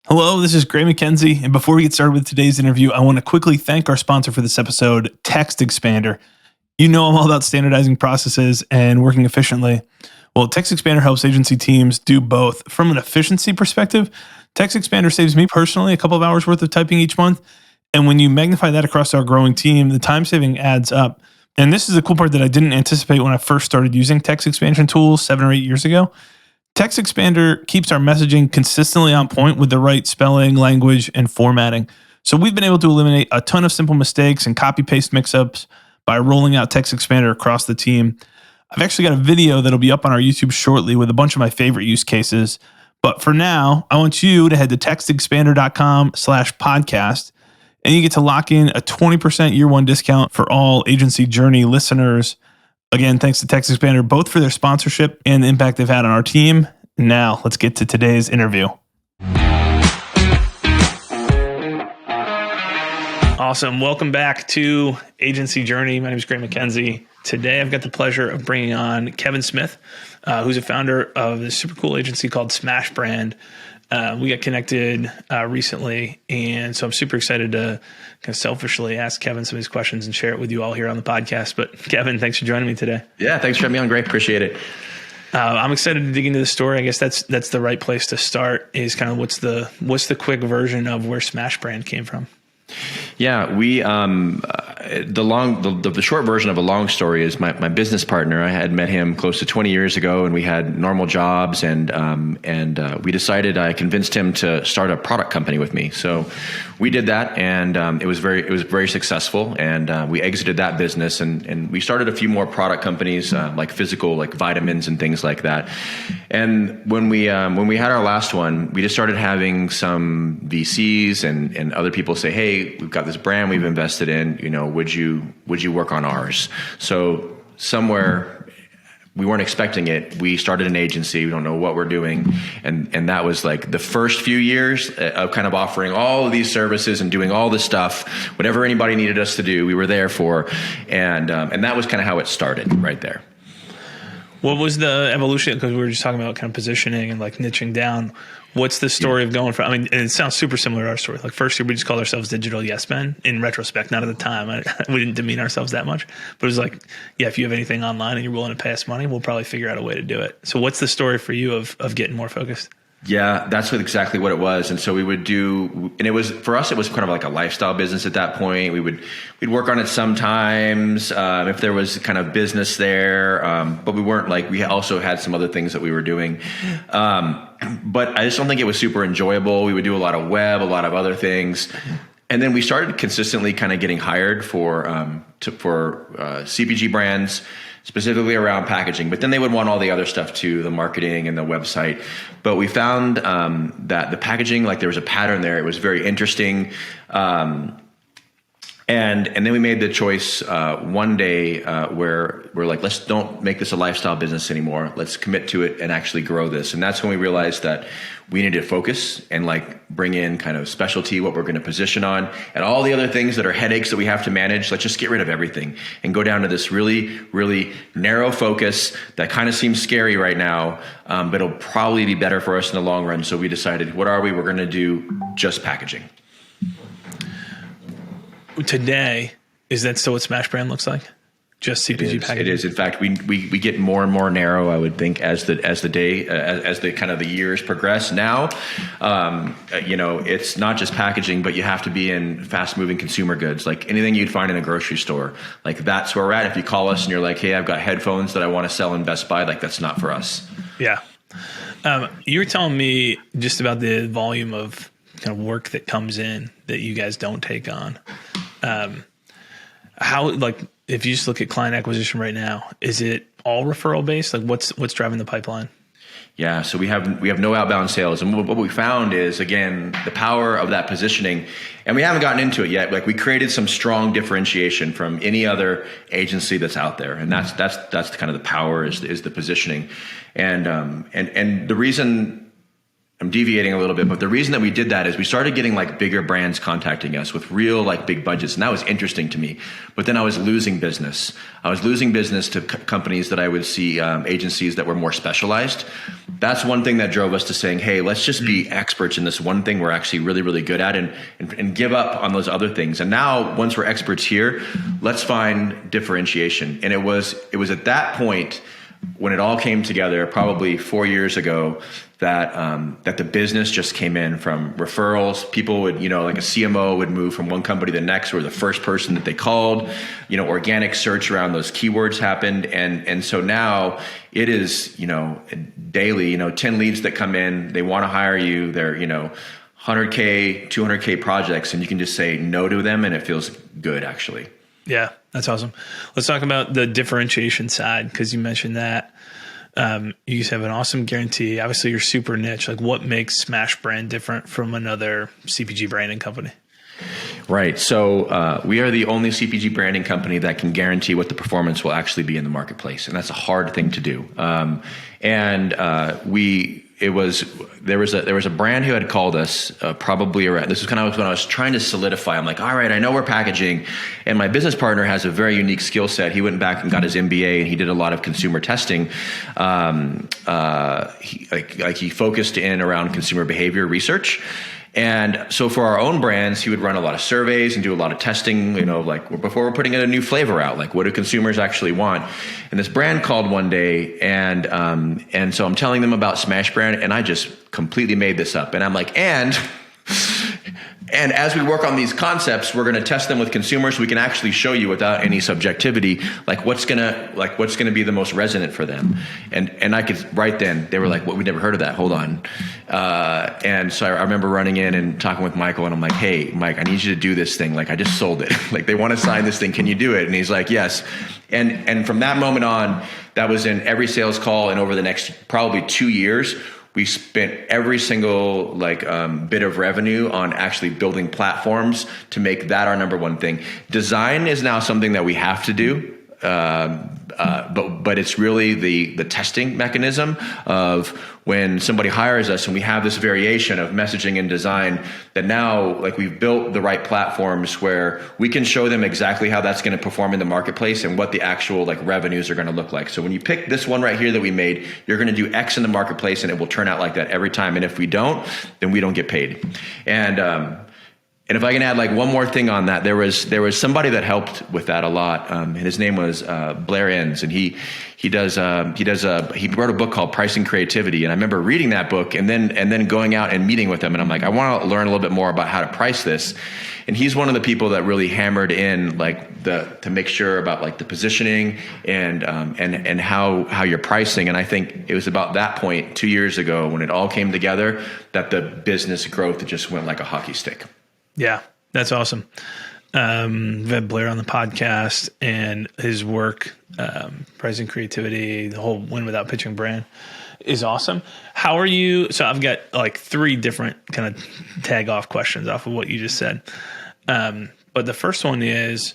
Hello, this is MacKenzie, and before we get started with today's interview, I want to quickly thank our sponsor for this episode, Text Expander. You know I'm all about standardizing processes and working efficiently. Well, Text Expander helps agency teams do both. From an efficiency perspective, Text Expander saves me personally a couple of hours worth of typing each month, and when you magnify that across our growing team, the time saving adds up. And this is the cool part that I didn't anticipate when I first started using text expansion tools 7 or 8 years ago. Text Expander keeps our messaging consistently on point with the right spelling, language, and formatting. So we've been able to eliminate a ton of simple mistakes and copy-paste mix-ups by rolling out Text Expander across the team. I've actually got a video that'll be up on our YouTube shortly with a bunch of my favorite use cases. But for now, I want you to head to textexpander.com/podcast, and you get to lock in a 20% year one discount for all Agency Journey listeners. Again, thanks to Text Expander, both for their sponsorship and the impact they've had on our team. Now, let's get to today's interview. Awesome. Welcome back to Agency Journey. My name is MacKenzie. Today, I've got the pleasure of bringing on Kevin Smith, who's a founder of this super cool agency called SmashBrand. We got connected recently, and so I'm super excited to kind of selfishly ask Kevin some of these questions and share it with you all here on the podcast. But Kevin, thanks for joining me today. Yeah, thanks for having me on. Great, appreciate it. I'm excited to dig into the story. I guess that's the right place to start. Is kind of what's the quick version of where SmashBrand came from. Yeah, we the short version of a long story is my business partner. I had met him close to 20 years ago, and we had normal jobs, and we decided. I convinced him to start a product company with me. So we did that, and it was very successful. And we exited that business, and we started a few more product companies, like physical, like vitamins and things like that. And when we had our last one, we just started having some VCs and other people say, "Hey, we've got this brand we've invested in. You know, would you work on ours?" So somewhere, we weren't expecting it. We started an agency. We don't know what we're doing, and that was like the first few years of kind of offering all of these services and doing all this stuff. Whatever anybody needed us to do, we were there for, and that was kind of how it started right there. What was the evolution? Because we were just talking about kind of positioning and like niching down. What's the story of going from, I mean, and it sounds super similar to our story. Like first year, we just called ourselves Digital Yes Men. In retrospect, not at the time. We didn't demean ourselves that much. But it was like, yeah, if you have anything online and you're willing to pay us money, we'll probably figure out a way to do it. So what's the story for you of getting more focused? Yeah, that's exactly what it was. And so we would do, and it was, for us, it was kind of like a lifestyle business at that point. We'd work on it sometimes, if there was kind of business there. But we weren't like, we also had some other things that we were doing. But I just don't think it was super enjoyable. We would do a lot of web, a lot of other things. And then we started consistently kind of getting hired for CPG brands, specifically around packaging, but then they would want all the other stuff too, the marketing and the website. But we found that the packaging, like there was a pattern there. It was very interesting. And then we made the choice one day where we're like, let's don't make this a lifestyle business anymore. Let's commit to it and actually grow this. And that's when we realized that we needed to focus and like bring in kind of specialty, what we're going to position on, and all the other things that are headaches that we have to manage. Let's just get rid of everything and go down to this really, really narrow focus that kind of seems scary right now, but it'll probably be better for us in the long run. So we decided, what are we? We're going to do just packaging. Today, is that still what SmashBrand looks like? Just CPG packaging? It is. In fact, we get more and more narrow, I would think, as the kind of the years progress. Now, it's not just packaging, but you have to be in fast moving consumer goods, like anything you'd find in a grocery store. Like that's where we're at. If you call us and you're like, "Hey, I've got headphones that I want to sell in Best Buy," like that's not for us. Yeah. You were telling me just about the volume of kind of work that comes in that you guys don't take on. How, like, if you just look at client acquisition right now, is it all referral based? Like what's driving the pipeline? Yeah, so we have no outbound sales. And what we found is, again, the power of that positioning, and we haven't gotten into it yet. Like we created some strong differentiation from any other agency that's out there. And that's kind of the power is the positioning. And the reason I'm deviating a little bit, but the reason that we did that is we started getting like bigger brands contacting us with real like big budgets, and that was interesting to me. But then I was losing business. I was losing business to companies that I would see, agencies that were more specialized. That's one thing that drove us to saying, hey, let's just be experts in this one thing we're actually really, really good at, and give up on those other things. And now once we're experts here, let's find differentiation. And it was at that point when it all came together, probably 4 years ago, that the business just came in from referrals. People would, like a CMO would move from one company to the next, or the first person that they called, organic search around those keywords happened. And so now it is, daily, 10 leads that come in, they want to hire you. They're, 100K, 200K projects, and you can just say no to them, and it feels good, actually. Yeah, that's awesome. Let's talk about the differentiation side, because you mentioned that. You have an awesome guarantee. Obviously, you're super niche. Like, what makes SmashBrand different from another CPG branding company? Right. So we are the only CPG branding company that can guarantee what the performance will actually be in the marketplace, and that's a hard thing to do. There was a brand who had called us probably around, this was kind of when I was trying to solidify. I'm like, all right, I know we're packaging, and my business partner has a very unique skill set. He went back and got his MBA, and he did a lot of consumer testing. He focused in around consumer behavior research. And so for our own brands, he would run a lot of surveys and do a lot of testing, like before we're putting a new flavor out, like what do consumers actually want? And this brand called one day, and so I'm telling them about SmashBrand, and I just completely made this up. And I'm like, and as we work on these concepts, we're going to test them with consumers. So we can actually show you without any subjectivity, like what's going to be the most resonant for them. And I could right then, they were like, "What? We never heard of that. Hold on." And so I remember running in and talking with Michael, and I'm like, "Hey, Mike, I need you to do this thing. Like, I just sold it. Like, they want to sign this thing. Can you do it?" And he's like, "Yes." And from that moment on, that was in every sales call, and over the next probably 2 years, we spent every single bit of revenue on actually building platforms to make that our number one thing. Design is now something that we have to do, but it's really the testing mechanism of when somebody hires us and we have this variation of messaging and design, that now we've built the right platforms where we can show them exactly how that's going to perform in the marketplace and what the actual revenues are going to look like. So when you pick this one right here that we made, you're going to do X in the marketplace, and it will turn out like that every time. And if we don't, then we don't get paid. And if I can add one more thing on that, there was somebody that helped with that a lot. And his name was Blair Enns, and he wrote a book called Pricing Creativity. And I remember reading that book and then going out and meeting with him. And I'm like, I want to learn a little bit more about how to price this. And he's one of the people that really hammered in to make sure about the positioning and how you're pricing. And I think it was about that point 2 years ago when it all came together that the business growth just went like a hockey stick. Yeah, that's awesome. We've had Blair on the podcast, and his work, Pricing Creativity, the whole Win Without Pitching brand is awesome. How are you? So I've got 3 different kind of tag off questions off of what you just said. But the first one is,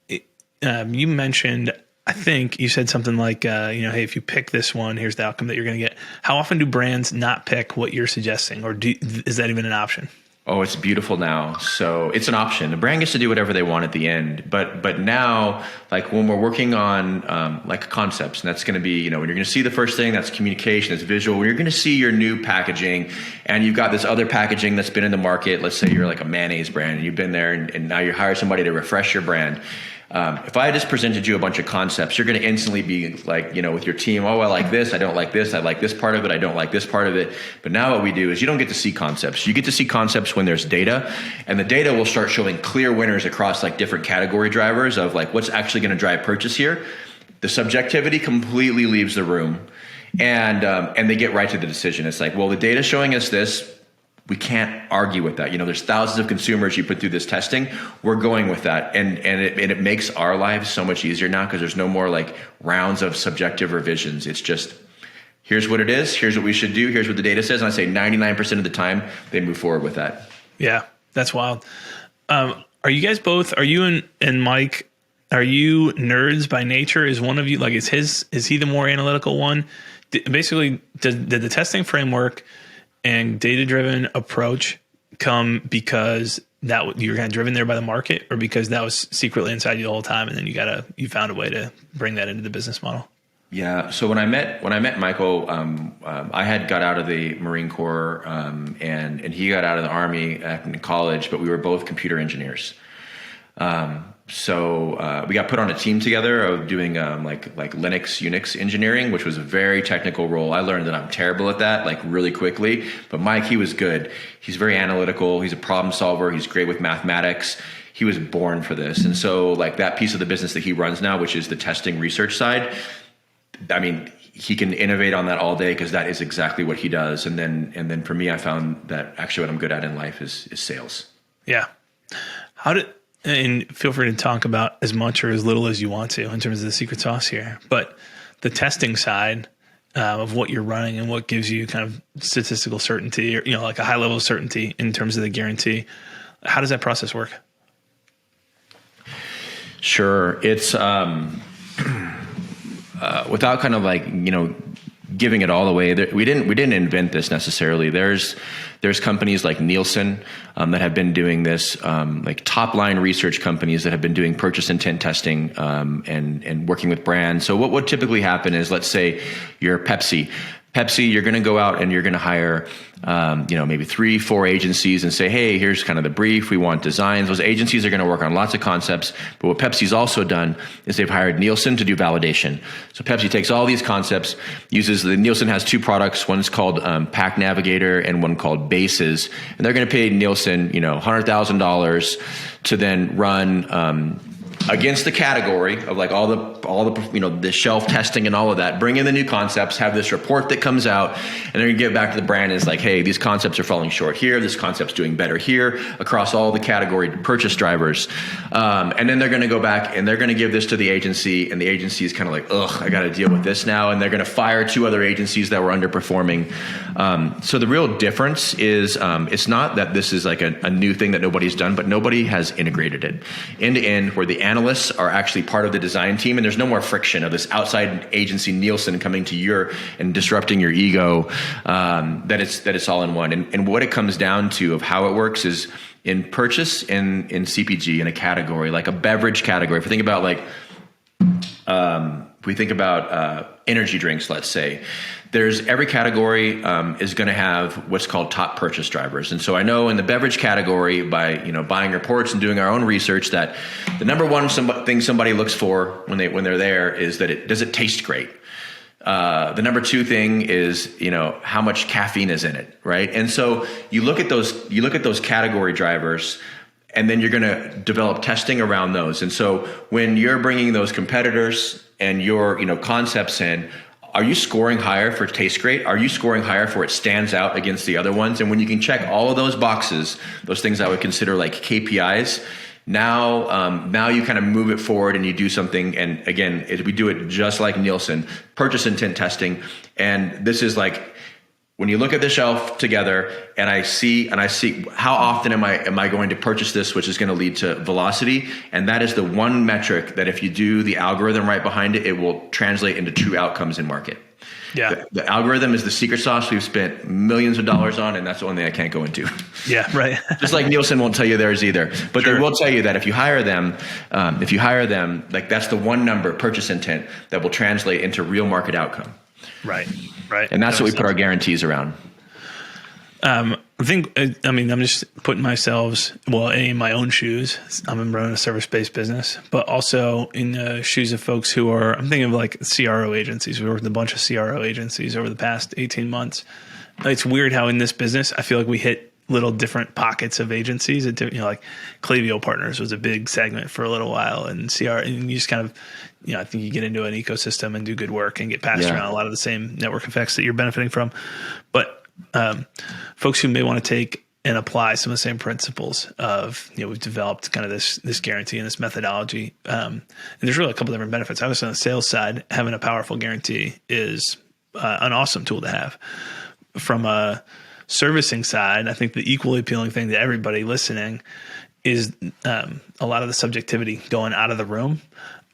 you mentioned, I think you said something like, hey, if you pick this one, here's the outcome that you're going to get. How often do brands not pick what you're suggesting, or is that even an option? Oh, it's beautiful now. So it's an option. The brand gets to do whatever they want at the end. But now, when we're working on concepts, and that's going to be, when you're going to see the first thing, that's communication, that's visual. When you're going to see your new packaging, and you've got this other packaging that's been in the market. Let's say you're a mayonnaise brand, and you've been there, and now you hire somebody to refresh your brand. If I just presented you a bunch of concepts, you're going to instantly be with your team, oh, I like this, I don't like this, I like this part of it, I don't like this part of it. But now what we do is you don't get to see concepts. You get to see concepts when there's data, and the data will start showing clear winners across different category drivers of what's actually going to drive purchase here. The subjectivity completely leaves the room, and they get right to the decision. It's well, the data's showing us this. We can't argue with that. There's thousands of consumers you put through this testing. We're going with that. And it makes our lives so much easier now, because there's no more rounds of subjective revisions. It's just, here's what it is. Here's what we should do. Here's what the data says. And I say 99% of the time they move forward with that. Yeah, that's wild. Are you guys both, are you and Mike, are you nerds by nature? Is one of you, is he the more analytical one? Basically, did the testing framework and data-driven approach come because that you're kind of driven there by the market, or because that was secretly inside you the whole time, and then you found a way to bring that into the business model? Yeah. So when I met Michael, I had got out of the Marine Corps, and he got out of the Army in college, but we were both computer engineers. So we got put on a team together of doing like Linux, Unix engineering, which was a very technical role. I learned that I'm terrible at that, like really quickly. But Mike, he was good. He's very analytical. He's a problem solver. He's great with mathematics. He was born for this. And so like that piece of the business that he runs now, which is the testing research side, I mean, he can innovate on that all day because that is exactly what he does. And then for me, I found that actually what I'm good at in life is sales. Yeah. And feel free to talk about as much or as little as you want to in terms of the secret sauce here, but the testing side of what you're running and what gives you kind of statistical certainty, or, like a high level of certainty in terms of the guarantee. How does that process work? Sure. It's, without kind of like, giving it all away, we didn't invent this necessarily. There's companies like Nielsen that have been doing this, like top line research companies that have been doing purchase intent testing and working with brands. So what would typically happen is, let's say you're Pepsi. You're going to go out and you're going to hire, maybe 3-4 agencies and say, hey, here's kind of the brief. We want designs. Those agencies are going to work on lots of concepts. But what Pepsi's also done is they've hired Nielsen to do validation. So Pepsi takes all these concepts, Nielsen has 2 products. One's called Pack Navigator and one called Bases. And they're going to pay Nielsen, $100,000 to then run against the category of like all the the shelf testing and all of that, bring in the new concepts, have this report that comes out, and then you get back to the brand and it's like, hey, these concepts are falling short here, this concept's doing better here, across all the category purchase drivers. And then they're going to go back and they're going to give this to the agency, and the agency is kind of like, ugh, I got to deal with this now, and they're going to fire 2 other agencies that were underperforming. So the real difference is it's not that this is like a new thing that nobody's done, but nobody has integrated it end to end, where the analysts are actually part of the design team, and there's no more friction of this outside agency Nielsen coming to your and disrupting your ego. That it's all in one. And what it comes down to of how it works is in purchase in CPG, in a category like a beverage category. If we think about energy drinks, let's say, there's every category is going to have what's called top purchase drivers. And so I know in the beverage category, by buying reports and doing our own research, that the number one thing somebody looks for when they're there is that does it taste great. The number 2 thing is how much caffeine is in it, right? And so you look at those category drivers, and then you're going to develop testing around those. And so when you're bringing those competitors and your concepts in, are you scoring higher for taste great? Are you scoring higher for it stands out against the other ones? And when you can check all of those boxes, those things I would consider like KPIs, now you kind of move it forward and you do something. And again, we do it just like Nielsen, purchase intent testing. And this is like, when you look at the shelf together and I see how often am I going to purchase this, which is going to lead to velocity. And that is the one metric that if you do the algorithm right behind it, it will translate into true outcomes in market. Yeah. The algorithm is the secret sauce we've spent millions of dollars on, and that's the one thing I can't go into. Yeah, right. Just like Nielsen won't tell you theirs either. But They will tell you that if you hire them, like that's the one number, purchase intent, that will translate into real market outcome. Right. And that's what we put our guarantees around. I'm just putting myself, in my own shoes. I'm running a service-based business, but also in the shoes of folks who I'm thinking of like CRO agencies. We worked with a bunch of CRO agencies over the past 18 months. It's weird how in this business, I feel like we hit little different pockets of agencies. Like Klaviyo Partners was a big segment for a little while, and and you just kind of, I think you get into an ecosystem and do good work and get passed around a lot of the same network effects that you're benefiting from. But folks who may want to take and apply some of the same principles of, we've developed kind of this guarantee and this methodology. And there's really a couple different benefits. Obviously on the sales side, having a powerful guarantee is an awesome tool to have. From a servicing side, I think the equally appealing thing to everybody listening is a lot of the subjectivity going out of the room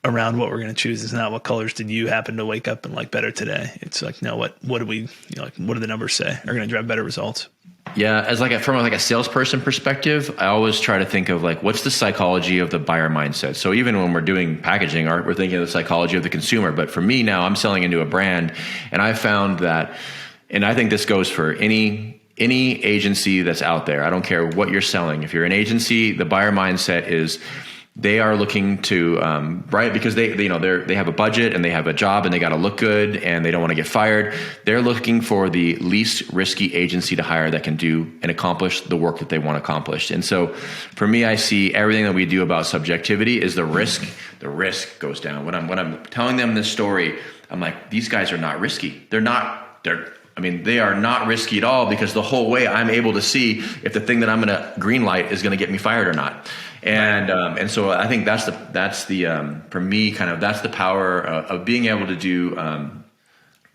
around what we're going to choose. It's not what colors did you happen to wake up and like better today. It's like, no, what do we, like, what do the numbers say are going to drive better results? Yeah, as like from like a salesperson perspective, I always try to think of like what's the psychology of the buyer mindset. So even when we're doing packaging art, we're thinking of the psychology of the consumer. But for me now, I'm selling into a brand, and I found that, and I think this goes for any agency that's out there. I don't care what you're selling. If you're an agency, the buyer mindset is they are looking to right, because they have a budget and they have a job and they got to look good and they don't want to get fired. They're looking for the least risky agency to hire that can do and accomplish the work that they want accomplished. And so for me, I see everything that we do about subjectivity is the risk. The risk goes down. When I'm telling them this story, I'm like, these guys are not risky. They are not risky at all, because the whole way I'm able to see if the thing that I'm going to green light is going to get me fired or not. And so I think that's the for me, kind of, that's the power of being able to do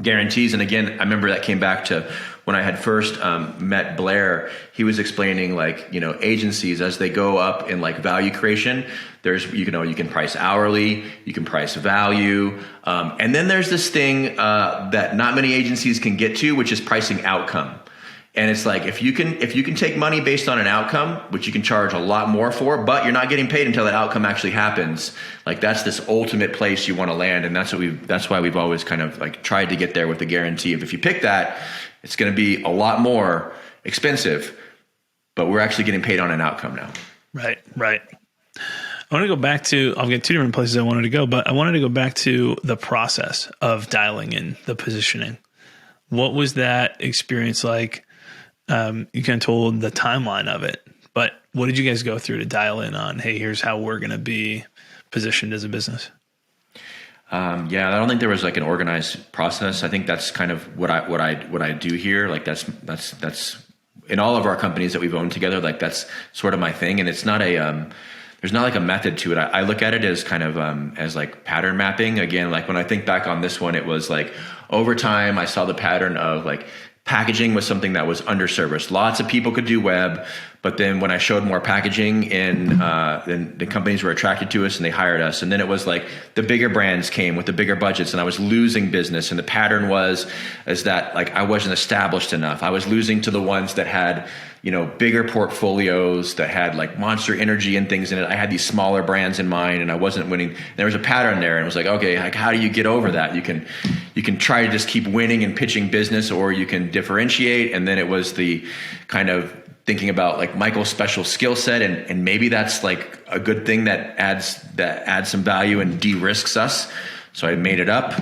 guarantees. And again, I remember that came back to when I had first met Blair. He was explaining, like, agencies, as they go up in like value creation, there's, you can price hourly, you can price value. And then there's this thing that not many agencies can get to, which is pricing outcome. And it's like, if you can take money based on an outcome, which you can charge a lot more for, but you're not getting paid until that outcome actually happens. Like, that's this ultimate place you want to land. And that's why we've always kind of like tried to get there with the guarantee of, if you pick that, it's going to be a lot more expensive, but we're actually getting paid on an outcome now. Right. I want to go back to, I'll get two different places I wanted to go, but I wanted to go back to the process of dialing in the positioning. What was that experience like? You kind of told the timeline of it, but what did you guys go through to dial in on, hey, here's how we're going to be positioned as a business? Yeah, I don't think there was like an organized process. I think that's kind of what I do here. Like that's in all of our companies that we've owned together. Like that's sort of my thing. And it's not there's not like a method to it. I look at it as kind of as like pattern mapping. Again, like when I think back on this one, it was like over time I saw the pattern of like packaging was something that was underserviced. Lots of people could do web, but then when I showed more packaging in, then the companies were attracted to us and they hired us. And then it was like the bigger brands came with the bigger budgets, and I was losing business. And the pattern is that like I wasn't established enough. I was losing to the ones that had, bigger portfolios, that had like Monster Energy and things in it. I had these smaller brands in mind, and I wasn't winning. There was a pattern there, and it was like, okay, like how do you get over that? You can try to just keep winning and pitching business, or you can differentiate. And then it was the kind of thinking about like Michael's special skill set, and maybe that's like a good thing that adds some value and de-risks us. So I made it up,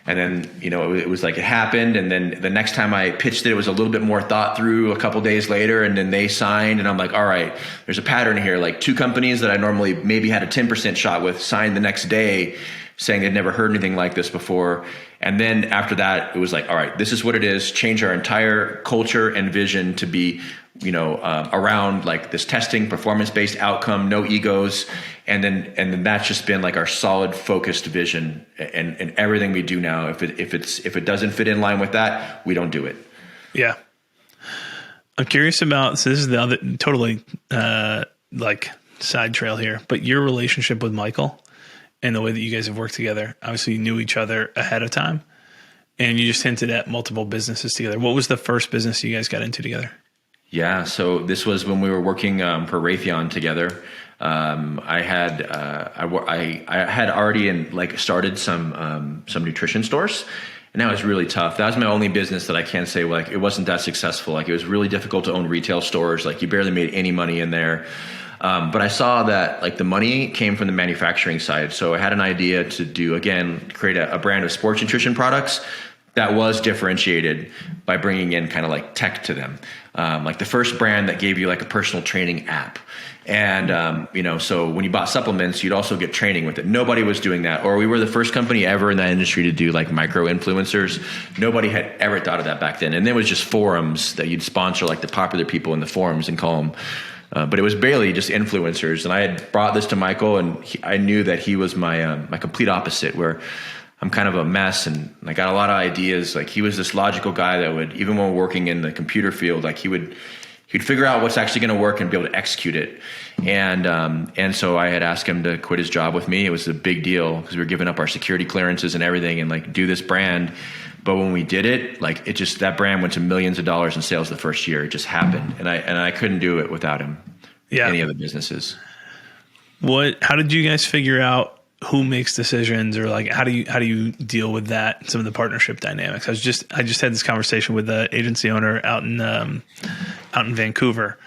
and then it was like it happened, and then the next time I pitched it was a little bit more thought through a couple days later, and then they signed, and I'm like, all right, there's a pattern here. Like two companies that I normally maybe had a 10% shot with signed the next day, saying they'd never heard anything like this before. And then after that, it was like, all right, this is what it is. Change our entire culture and vision to be, around like this testing, performance-based outcome, no egos. And then that's just been like our solid focused vision, and everything we do now. If it doesn't fit in line with that, we don't do it. Yeah. I'm curious about, so this is the other totally like side trail here, but your relationship with Michael and the way that you guys have worked together. Obviously you knew each other ahead of time, and you just hinted at multiple businesses together. What was the first business you guys got into together? Yeah. So this was when we were working for Raytheon together. I had already started some nutrition stores, and that was really tough. That was my only business that I can say like it wasn't that successful. Like it was really difficult to own retail stores. Like you barely made any money in there. But I saw that like the money came from the manufacturing side. So I had an idea to create a brand of sports nutrition products that was differentiated by bringing in kind of like tech to them. Like the first brand that gave you like a personal training app. And, so when you bought supplements, you'd also get training with it. Nobody was doing that. Or we were the first company ever in that industry to do like micro influencers. Nobody had ever thought of that back then. And there was just forums that you'd sponsor like the popular people in the forums and call them. But it was barely just influencers. And I had brought this to Michael, and I knew that he was my complete opposite, where I'm kind of a mess and I got a lot of ideas. Like he was this logical guy that would, even when working in the computer field, like he would he'd figure out what's actually going to work and be able to execute it. And so I had asked him to quit his job with me. It was a big deal because we were giving up our security clearances and everything and like do this brand. But when we did it, like it just, that brand went to millions of dollars in sales the first year. It just happened. And I couldn't do it without him. Yeah. Any other businesses. How did you guys figure out who makes decisions, or like how do you deal with that, some of the partnership dynamics? I just had this conversation with the agency owner out in Vancouver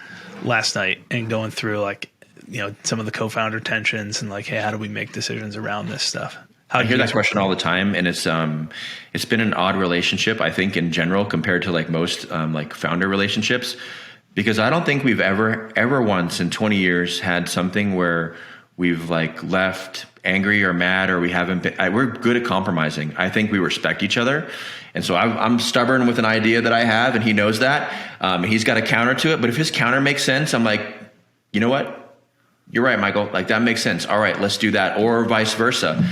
last night, and going through like, you know, some of the co-founder tensions and like, hey, how do we make decisions around this stuff? I hear that question all the time, and it's been an odd relationship, I think, in general, compared to like most like founder relationships, because I don't think we've ever once in 20 years had something where we've like left angry or mad, or we haven't been. We're good at compromising. I think we respect each other, and so I'm stubborn with an idea that I have, and he knows that. He's got a counter to it, but if his counter makes sense, I'm like, you know what? You're right, Michael. Like that makes sense. All right, let's do that, or vice versa.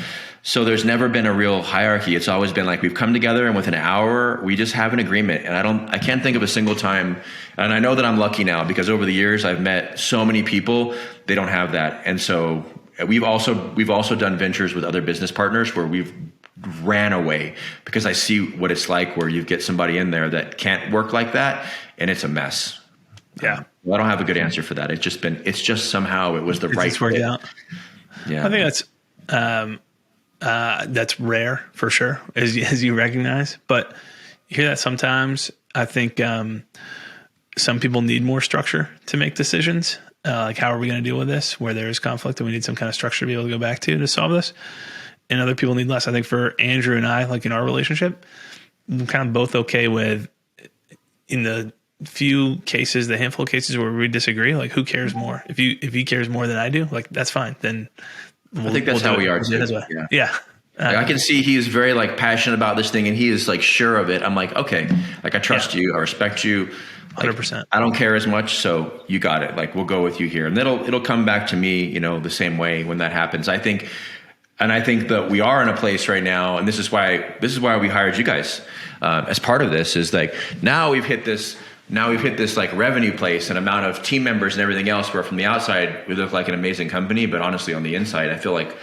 So there's never been a real hierarchy. It's always been like we've come together and within an hour we just have an agreement. And I can't think of a single time. And I know that I'm lucky now because over the years I've met so many people, they don't have that. And so we've also done ventures with other business partners where we've ran away because I see what it's like where you get somebody in there that can't work like that and it's a mess. Yeah. I don't have a good answer for that. It's just somehow it was the right worked fit. out. Yeah. I think that's rare for sure, as you recognize, but you hear that sometimes. I think some people need more structure to make decisions. Like, how are we going to deal with this where there is conflict and we need some kind of structure to be able to go back to solve this? And other people need less. I think for Andrew and I, like in our relationship, I'm kind of both okay with, in the handful of cases where we disagree, like who cares more? If he cares more than I do, like that's fine. Then I think that's how we are too. Yeah. Like, I can see he is very like passionate about this thing and he is like sure of it. I'm like, okay, like I trust you, I respect you. Like, 100%. I don't care as much, so you got it. Like we'll go with you here, and it'll come back to me, you know, the same way when that happens. I think that we are in a place right now, and this is why we hired you guys as part of this. Is like now we've hit this like revenue place and amount of team members and everything else, where from the outside we look like an amazing company, but honestly on the inside I feel like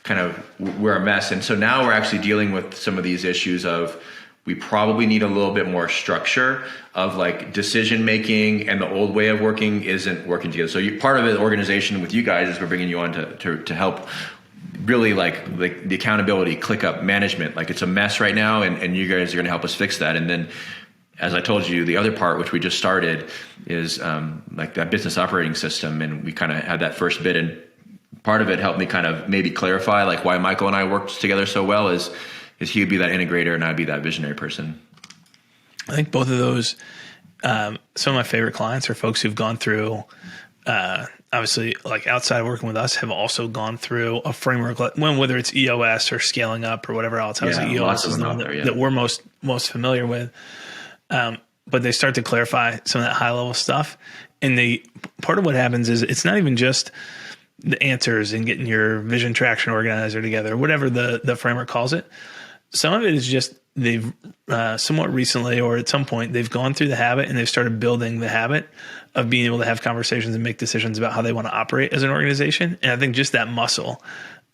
kind of we're a mess. And so now we're actually dealing with some of these issues of we probably need a little bit more structure of like decision making, and the old way of working isn't working together. So part of the organization with you guys is we're bringing you on to help really like the accountability, ClickUp management. Like it's a mess right now, and you guys are going to help us fix that. And then, as I told you, the other part, which we just started, is like that business operating system. And we kind of had that first bit, and part of it helped me kind of maybe clarify like why Michael and I worked together so well is he would be that integrator and I'd be that visionary person. I think both of those, some of my favorite clients are folks who've gone through, obviously like outside of working with us, have also gone through a framework, whether it's EOS or scaling up or whatever else. Obviously EOS is the one that we're most familiar with. But they start to clarify some of that high level stuff. And part of what happens is it's not even just the answers and getting your vision traction organizer together, whatever the framework calls it. Some of it is just they've somewhat recently or at some point they've gone through the habit and they've started building the habit of being able to have conversations and make decisions about how they want to operate as an organization. And I think just that muscle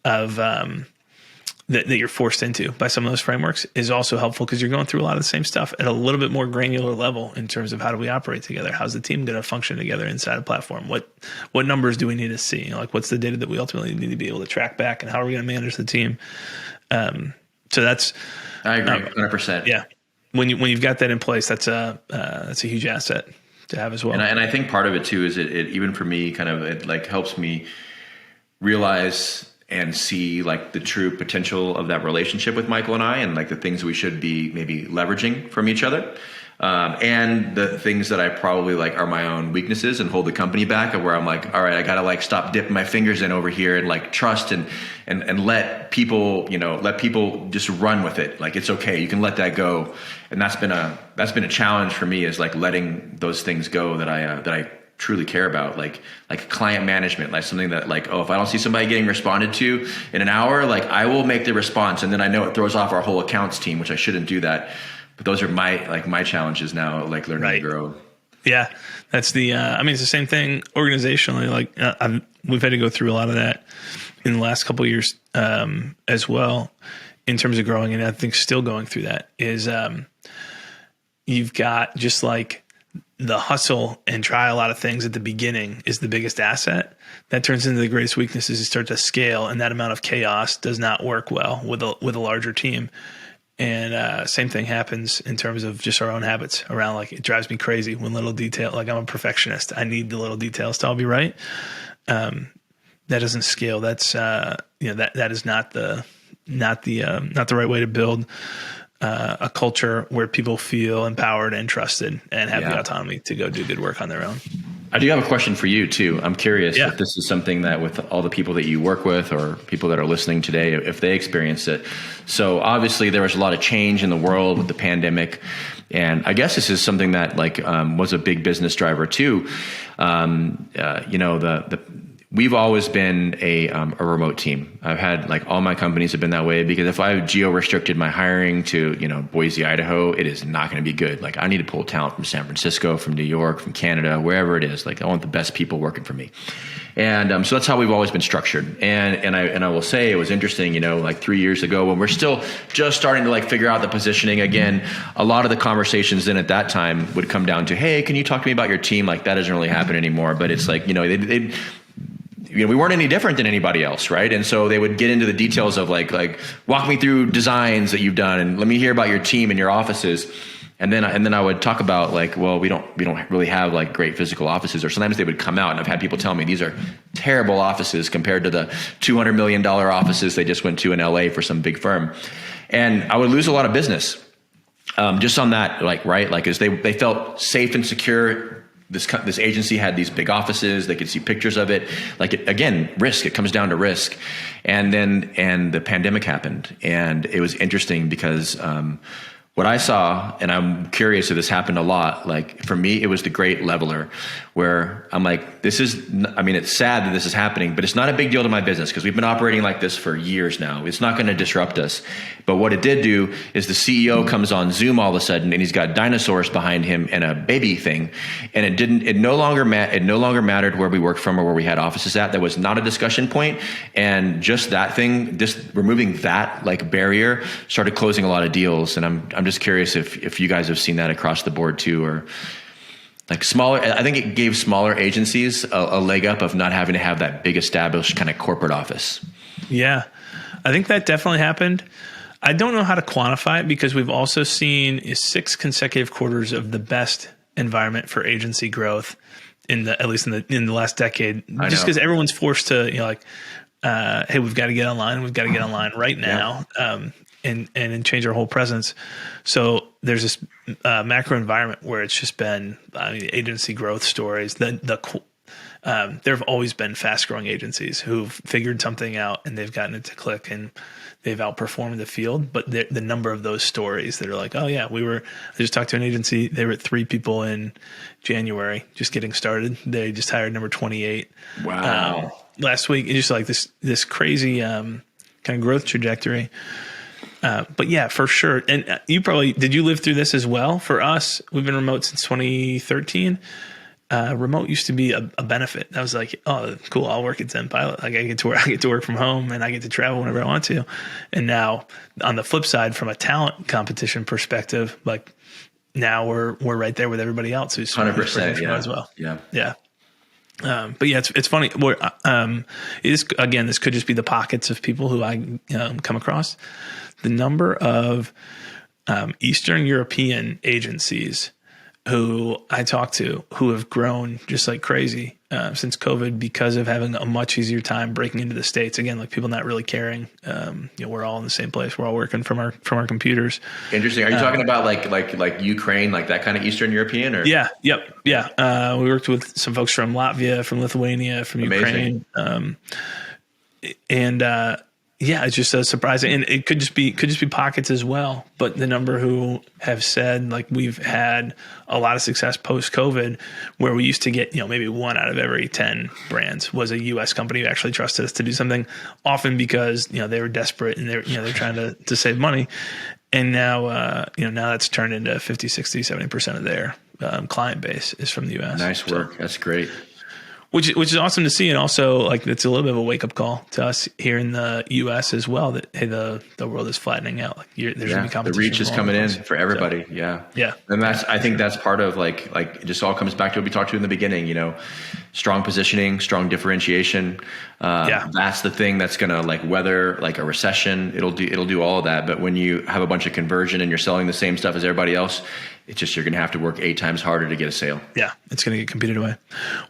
of that you're forced into by some of those frameworks is also helpful, because you're going through a lot of the same stuff at a little bit more granular level in terms of how do we operate together? How's the team going to function together inside a platform? What numbers do we need to see? You know, like what's the data that we ultimately need to be able to track back, and how are we going to manage the team? So that's, I agree 100%. Yeah. When you've got that in place, that's a huge asset to have as well. And I think part of it too is it even for me it like helps me realize and see like the true potential of that relationship with Michael and I, and like the things we should be maybe leveraging from each other. And the things that I probably like are my own weaknesses and hold the company back, of where I'm like, all right, I got to like stop dipping my fingers in over here and like trust and let people, just run with it. Like, it's okay. You can let that go. And that's been a challenge for me, is like letting those things go that I truly care about, like client management, like something that like, if I don't see somebody getting responded to in an hour, like I will make the response, and then I know it throws off our whole accounts team, which I shouldn't do that. But those are my challenges now, like learning to grow. Yeah, that's the. I mean, it's the same thing organizationally. Like we've had to go through a lot of that in the last couple of years as well, in terms of growing, and I think still going through that is you've got just like the hustle and try a lot of things at the beginning is the biggest asset. That turns into the greatest weakness as you start to scale, and that amount of chaos does not work well with a larger team. And same thing happens in terms of just our own habits around, like, it drives me crazy when little detail, like I'm a perfectionist. I need the little details to all be right. That doesn't scale. That's, that is not the right way to build a culture where people feel empowered and trusted and have the autonomy to go do good work on their own. I do have a question for you too. I'm curious if this is something that with all the people that you work with or people that are listening today, if they experience it. So obviously there was a lot of change in the world with the pandemic. And I guess this is something that was a big business driver too. We've always been a remote team. I've had all my companies have been that way, because if I geo restricted my hiring to, Boise, Idaho, it is not going to be good. I need to pull talent from San Francisco, from New York, from Canada, wherever it is. I want the best people working for me. And so that's how we've always been structured. And I will say it was interesting, 3 years ago when we're still just starting to figure out the positioning again, a lot of the conversations then at that time would come down to, hey, can you talk to me about your team? That doesn't really happen anymore. But it's we weren't any different than anybody else, right? And so they would get into the details of walk me through designs that you've done and let me hear about your team and your offices. And then I would talk about we don't really have great physical offices, or sometimes they would come out and I've had people tell me these are terrible offices compared to the $200 million offices they just went to in LA for some big firm. And I would lose a lot of business just on that, as they felt safe and secure. This agency had these big offices. They could see pictures of it. Risk. It comes down to risk. And the pandemic happened, and it was interesting because what I saw, and I'm curious if this happened a lot. For me, it was the great leveler, where I'm it's sad that this is happening, but it's not a big deal to my business because we've been operating like this for years now. It's not going to disrupt us. But what it did do is the CEO comes on Zoom all of a sudden, and he's got dinosaurs behind him and a baby thing, and it no longer mattered where we worked from or where we had offices at. That was not a discussion point, and just that thing, just removing that barrier, started closing a lot of deals. And I'm just curious if you guys have seen that across the board too, or smaller. I think it gave smaller agencies a leg up of not having to have that big established kind of corporate office. Yeah, I think that definitely happened. I don't know how to quantify it because we've also seen 6 consecutive quarters of the best environment for agency growth at least in the last decade. Just because everyone's forced to, hey, we've got to get online. We've got to get online right now. And change our whole presence. So there's this macro environment where it's just been agency growth stories. There have always been fast growing agencies who've figured something out and they've gotten it to click and they've outperformed the field. But the number of those stories that are I just talked to an agency. They were at 3 people in January, just getting started. They just hired number 28. Wow. Last week. It's just this crazy kind of growth trajectory. But yeah, for sure. And did you live through this as well? For us, we've been remote since 2013. Remote used to be a benefit. I was oh, cool. I'll work at ZenPilot. I get to work from home and I get to travel whenever I want to. And now on the flip side, from a talent competition perspective, now we're right there with everybody else who's 100% as well. Yeah. Yeah. But yeah, it's funny. Again, this could just be the pockets of people who I come across. The number of Eastern European agencies who I talk to who have grown just like crazy since COVID because of having a much easier time breaking into the States. Again, people not really caring. We're all in the same place. We're all working from our computers. Interesting. Are you talking about like Ukraine, that kind of Eastern European? Or yeah, yep, yeah. We worked with some folks from Latvia, from Lithuania, from Amazing. Ukraine, yeah, it's just surprising, and it could just be pockets as well. But the number who have said we've had a lot of success post COVID, where we used to get maybe 1 out of every 10 brands was a U.S. company who actually trusted us to do something, often because they were desperate and they're trying to save money, and now now that's turned into 50, 60, 70% of client base is from the U.S. Nice work. That's great. Which is awesome to see, and also like it's a little bit of a wake up call to us here in the U.S. as well. That hey, the world is flattening out. Like there's gonna be competition. The reach is coming in for everybody. So, yeah. And I think that's part of like it just all comes back to what we talked to in the beginning. You know, strong positioning, strong differentiation. That's the thing that's gonna like weather like a recession. It'll do all of that. But when you have a bunch of conversion and you're selling the same stuff as everybody else, it's just you're going to have to work 8 times harder to get a sale. Yeah, it's going to get competed away.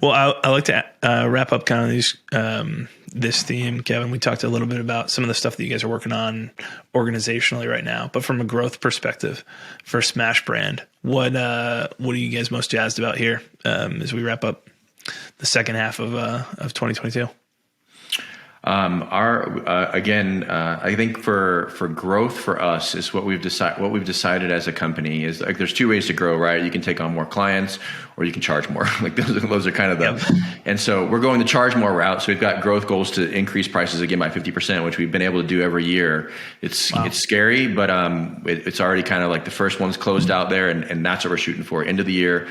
Well, I like to wrap up kind of these this theme, Kevin. We talked a little bit about some of the stuff that you guys are working on organizationally right now, but from a growth perspective for SmashBrand, what are you guys most jazzed about here as we wrap up the second half of 2022? I think for growth for us is what we've decided as a company is like there's 2 ways to grow, right? You can take on more clients or you can charge more. Like those are kind of and so we're going the charge more route. So we've got growth goals to increase prices again by 50%, which we've been able to do every year. It's scary, but it's already kind of like the first one's closed out there, and that's what we're shooting for. End of the year,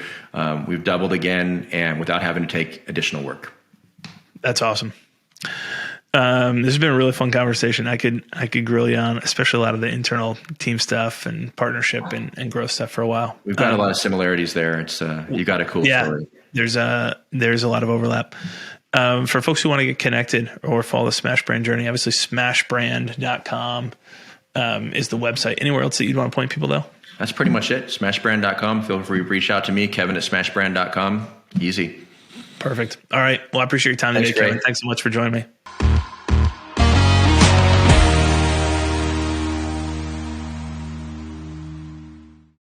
we've doubled again, and without having to take additional work. That's awesome. This has been a really fun conversation. I could grill you on, especially a lot of the internal team stuff and partnership and growth stuff for a while. We've got a lot of similarities there. It's you got a cool story. There's a lot of overlap. For folks who want to get connected or follow the SmashBrand journey, obviously SmashBrand.com is the website. Anywhere else that you'd want to point people though? That's pretty much it. SmashBrand.com. Feel free to reach out to me, Kevin at SmashBrand.com. Easy. Perfect. All right. Well, I appreciate your time today, Kevin. Thanks so much for joining me.